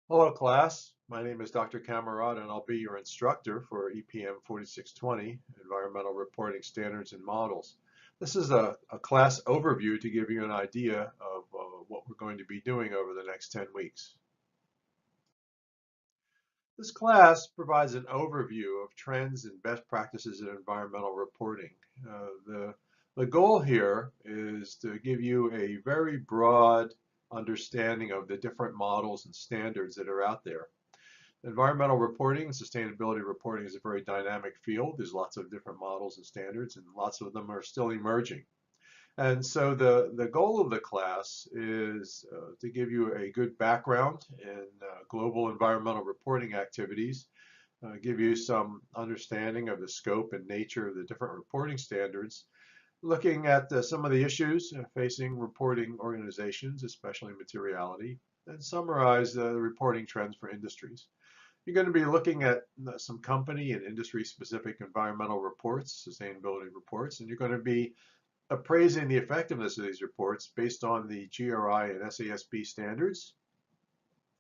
Hello class, my name is Dr. Camarada and I'll be your instructor for EPM 4620, Environmental Reporting Standards and Models. This is a class overview to give you an idea of what we're going to be doing over the next 10 weeks. This class provides an overview of trends and best practices in environmental reporting. The goal here is to give you a very broad understanding of the different models and standards that are out there. Environmental reporting and sustainability reporting is a very dynamic field. There's lots of different models and standards, and lots of them are still emerging. And so the goal of the class is to give you a good background in global environmental reporting activities, give you some understanding of the scope and nature of the different reporting standards, looking at some of the issues facing reporting organizations, especially materiality, and summarize the reporting trends for industries. You're going to be looking at some company and industry-specific environmental reports, sustainability reports, and you're going to be appraising the effectiveness of these reports based on the GRI and SASB standards.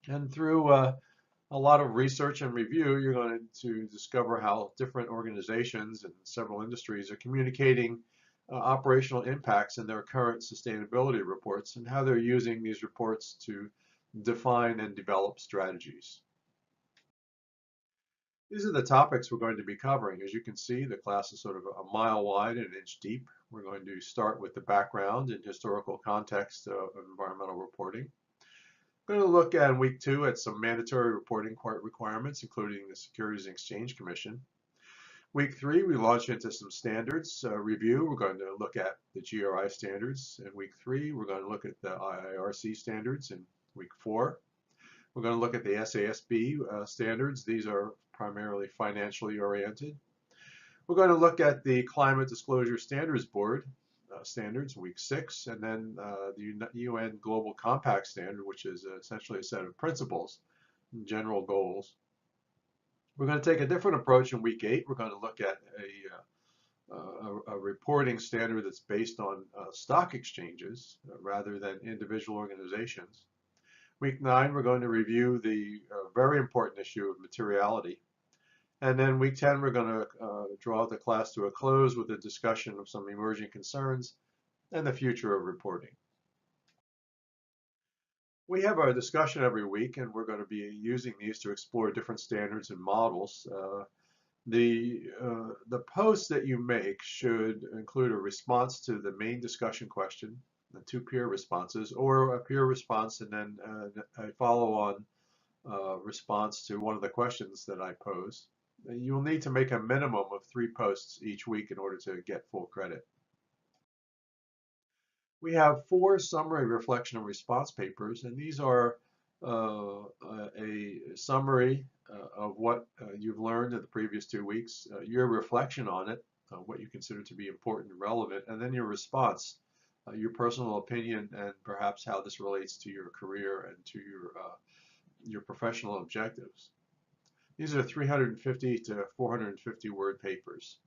And through a lot of research and review, you're going to discover how different organizations and several industries are communicating operational impacts in their current sustainability reports and how they're using these reports to define and develop strategies. These are the topics we're going to be covering. As you can see, the class is sort of a mile wide and an inch deep. We're going to start with the background and historical context of environmental reporting. We're going to look at in week 2 at some mandatory reporting requirements, including the Securities and Exchange Commission. Week 3, we launch into some standards review. We're going to look at the GRI standards. In week 3, we're going to look at the IIRC standards. In week 4, we're going to look at the SASB standards. These are primarily financially oriented. We're going to look at the Climate Disclosure Standards Board standards, week 6, and then the UN Global Compact Standard, which is essentially a set of principles and general goals. We're going to take a different approach in week 8. We're going to look at a reporting standard that's based on stock exchanges rather than individual organizations. Week 9, we're going to review the very important issue of materiality. And then week 10, we're going to draw the class to a close with a discussion of some emerging concerns and the future of reporting. We have a discussion every week, and we're going to be using these to explore different standards and models. The posts that you make should include a response to the main discussion question, the 2 peer responses, or a peer response and then a follow-on response to one of the questions that I pose. You'll need to make a minimum of 3 posts each week in order to get full credit. We have 4 summary reflection and response papers, and these are a summary of what you've learned in the previous 2 weeks, your reflection on it, what you consider to be important and relevant, and then your response, your personal opinion, and perhaps how this relates to your career and to your professional objectives. These are 350 to 450 word papers.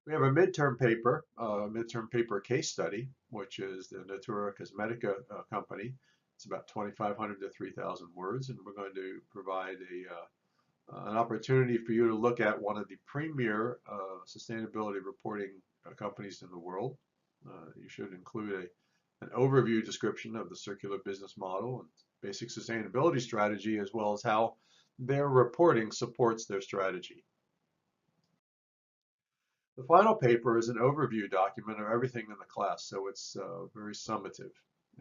We have a midterm paper case study, which is the Natura Cosmetica company. It's about 2,500 to 3,000 words, and we're going to provide an opportunity for you to look at one of the premier sustainability reporting companies in the world. You should include an overview description of the circular business model and basic sustainability strategy, as well as how their reporting supports their strategy. The final paper is an overview document of everything in the class, so it's very summative.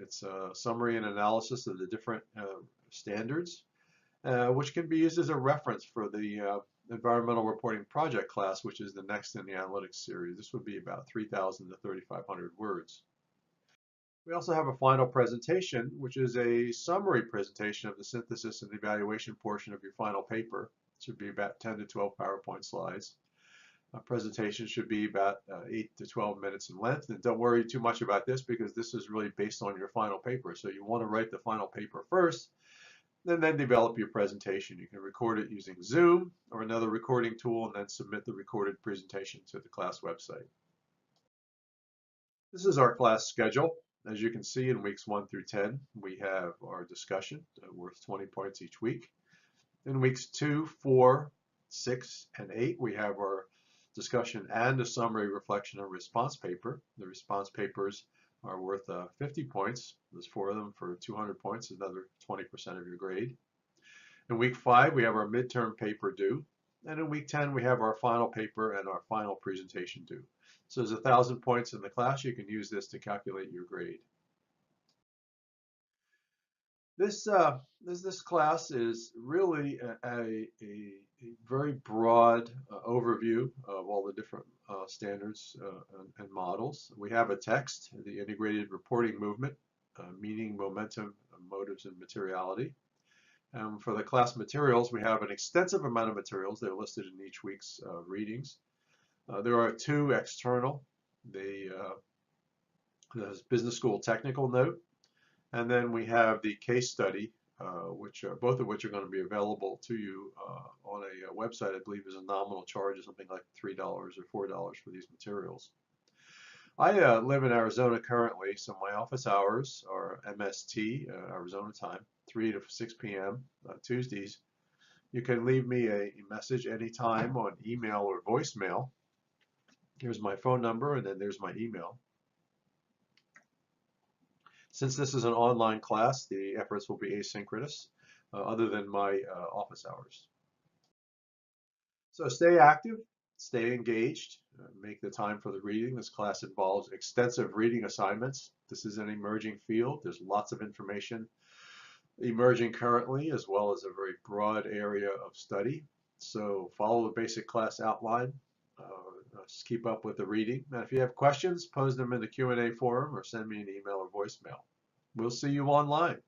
It's a summary and analysis of the different standards, which can be used as a reference for the environmental reporting project class, which is the next in the analytics series. This would be about 3,000 to 3,500 words. We also have a final presentation, which is a summary presentation of the synthesis and evaluation portion of your final paper. It should be about 10 to 12 PowerPoint slides. A presentation should be about 8 to 12 minutes in length. And don't worry too much about this because this is really based on your final paper. So you want to write the final paper first, and then develop your presentation. You can record it using Zoom or another recording tool and then submit the recorded presentation to the class website. This is our class schedule. As you can see, in weeks 1 through 10, we have our discussion worth 20 points each week. In weeks 2, 4, 6, and 8, we have our discussion and a summary, reflection, and response paper. The response papers are worth 50 points. There's 4 of them for 200 points, another 20% of your grade. In week 5, we have our midterm paper due. And in week 10, we have our final paper and our final presentation due. So there's 1,000 points in the class. You can use this to calculate your grade. This class is really a very broad overview of all the different standards and models. We have a text, the integrated reporting movement, meaning, momentum, motives, and materiality. For the class materials, we have an extensive amount of materials. They're listed in each week's readings. There are 2 external. The business school technical note, and then we have the case study, both of which are going to be available to you on a website. I believe is a nominal charge of something like $3 or $4 for these materials. I live in Arizona currently, so my office hours are MST, Arizona time, 3 to 6 p.m. Tuesdays. You can leave me a message anytime on email or voicemail. Here's my phone number, and then there's my email. Since this is an online class, the efforts will be asynchronous, other than my office hours. So stay active, stay engaged, make the time for the reading. This class involves extensive reading assignments. This is an emerging field. There's lots of information emerging currently, as well as a very broad area of study. So follow the basic class outline. Just keep up with the reading. And if you have questions, pose them in the Q&A forum or send me an email or voicemail. We'll see you online.